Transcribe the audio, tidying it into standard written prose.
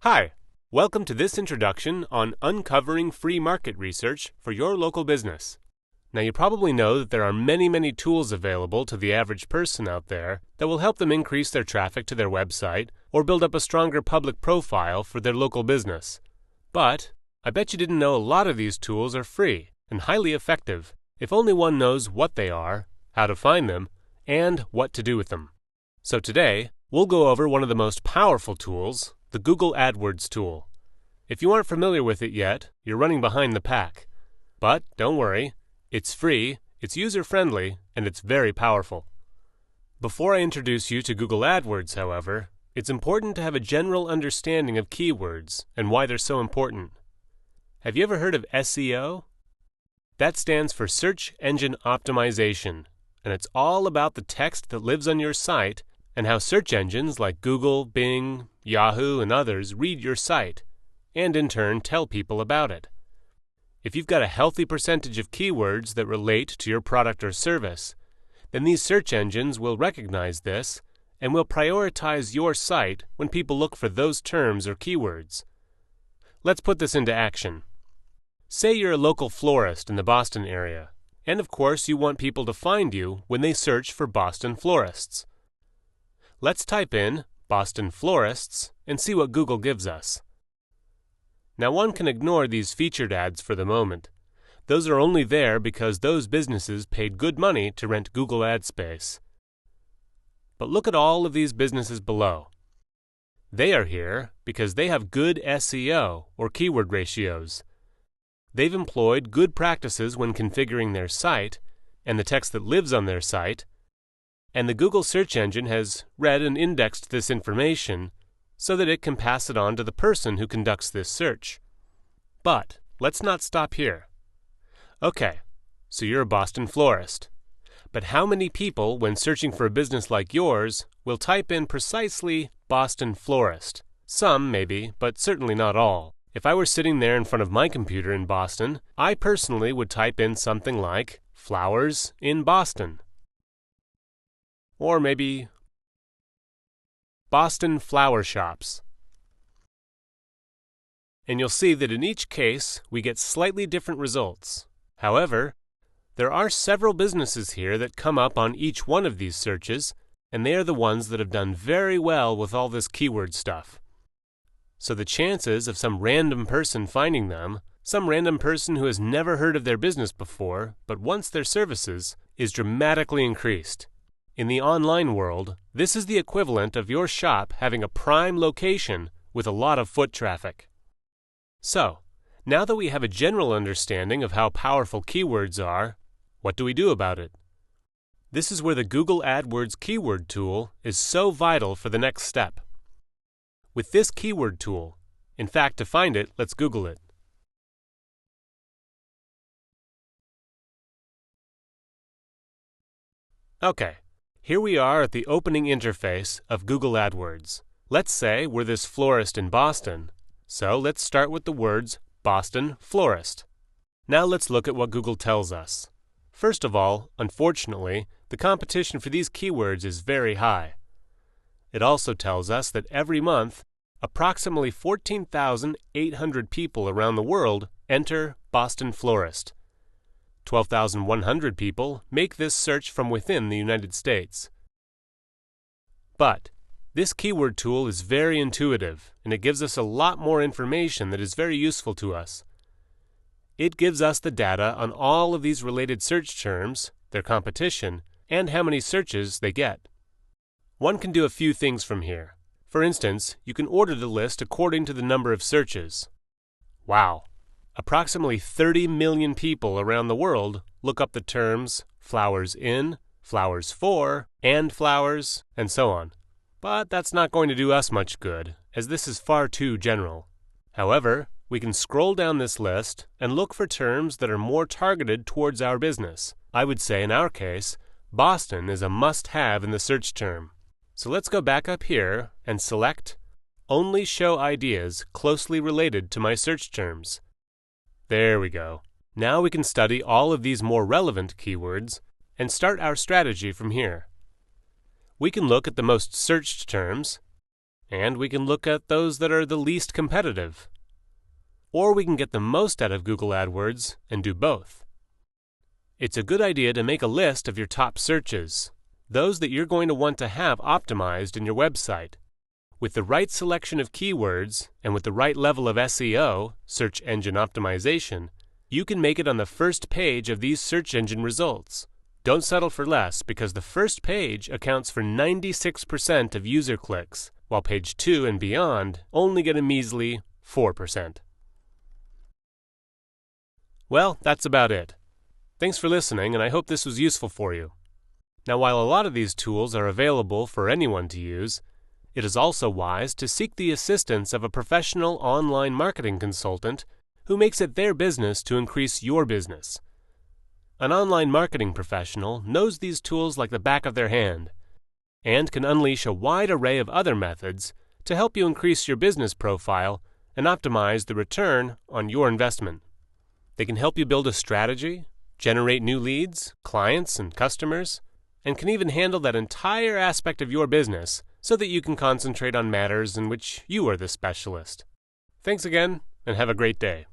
Hi, welcome to this introduction on uncovering free market research for your local business. Now you probably know that there are many tools available to the average person out there that will help them increase their traffic to their website or build up a stronger public profile for their local business. But I bet you didn't know a lot of these tools are free and highly effective if only one knows what they are, how to find them, and what to do with them. So today, we'll go over one of the most powerful tools, the Google AdWords tool. If you aren't familiar with it yet, you're running behind the pack. But don't worry, it's free, it's user-friendly, and it's very powerful. Before I introduce you to Google AdWords, however, it's important to have a general understanding of keywords and why they're so important. Have you ever heard of SEO? That stands for Search Engine Optimization, and it's all about the text that lives on your site and how search engines like Google, Bing, Yahoo, and others read your site, and in turn tell people about it. If you've got a healthy percentage of keywords that relate to your product or service, then these search engines will recognize this and will prioritize your site when people look for those terms or keywords. Let's put this into action. Say you're a local florist in the Boston area, and of course you want people to find you when they search for Boston florists. Let's type in Boston florists and see what Google gives us. Now one can ignore these featured ads for the moment. Those are only there because those businesses paid good money to rent Google ad space. But look at all of these businesses below. They are here because they have good SEO or keyword ratios. They've employed good practices when configuring their site and the text that lives on their site, and the Google search engine has read and indexed this information so that it can pass it on to the person who conducts this search. But let's not stop here. Okay, so you're a Boston florist. But how many people, when searching for a business like yours, will type in precisely Boston florist? Some, maybe, but certainly not all. If I were sitting there in front of my computer in Boston, I personally would type in something like flowers in Boston. Or maybe Boston flower shops. And you'll see that in each case we get slightly different results. However, there are several businesses here that come up on each one of these searches, and they are the ones that have done very well with all this keyword stuff. So the chances of some random person finding them, some random person who has never heard of their business before but wants their services, is dramatically increased. In the online world, this is the equivalent of your shop having a prime location with a lot of foot traffic. So, now that we have a general understanding of how powerful keywords are, what do we do about it? This is where the Google AdWords keyword tool is so vital for the next step. With this keyword tool, in fact, to find it, let's Google it. Okay. Here we are at the opening interface of Google AdWords. Let's say we're this florist in Boston, so let's start with the words Boston florist. Now let's look at what Google tells us. First of all, unfortunately, the competition for these keywords is very high. It also tells us that every month, approximately 14,800 people around the world enter Boston florist. 12,100 people make this search from within the United States. But this keyword tool is very intuitive, and it gives us a lot more information that is very useful to us. It gives us the data on all of these related search terms, their competition, and how many searches they get. One can do a few things from here. For instance, you can order the list according to the number of searches. Wow! Approximately 30 million people around the world look up the terms flowers in, flowers for, and flowers, and so on. But that's not going to do us much good, as this is far too general. However, we can scroll down this list and look for terms that are more targeted towards our business. I would say in our case, Boston is a must-have in the search term. So let's go back up here and select Only Show Ideas Closely Related to My Search Terms. There we go. Now we can study all of these more relevant keywords and start our strategy from here. We can look at the most searched terms, and we can look at those that are the least competitive. Or we can get the most out of Google AdWords and do both. It's a good idea to make a list of your top searches, those that you're going to want to have optimized in your website. With the right selection of keywords and with the right level of SEO, search engine optimization, you can make it on the first page of these search engine results. Don't settle for less, because the first page accounts for 96% of user clicks, while page 2 and beyond only get a measly 4%. Well, that's about it. Thanks for listening, and I hope this was useful for you. Now, while a lot of these tools are available for anyone to use, it is also wise to seek the assistance of a professional online marketing consultant who makes it their business to increase your business. An online marketing professional knows these tools like the back of their hand and can unleash a wide array of other methods to help you increase your business profile and optimize the return on your investment. They can help you build a strategy, generate new leads, clients, and customers, and can even handle that entire aspect of your business so that you can concentrate on matters in which you are the specialist. Thanks again, and have a great day.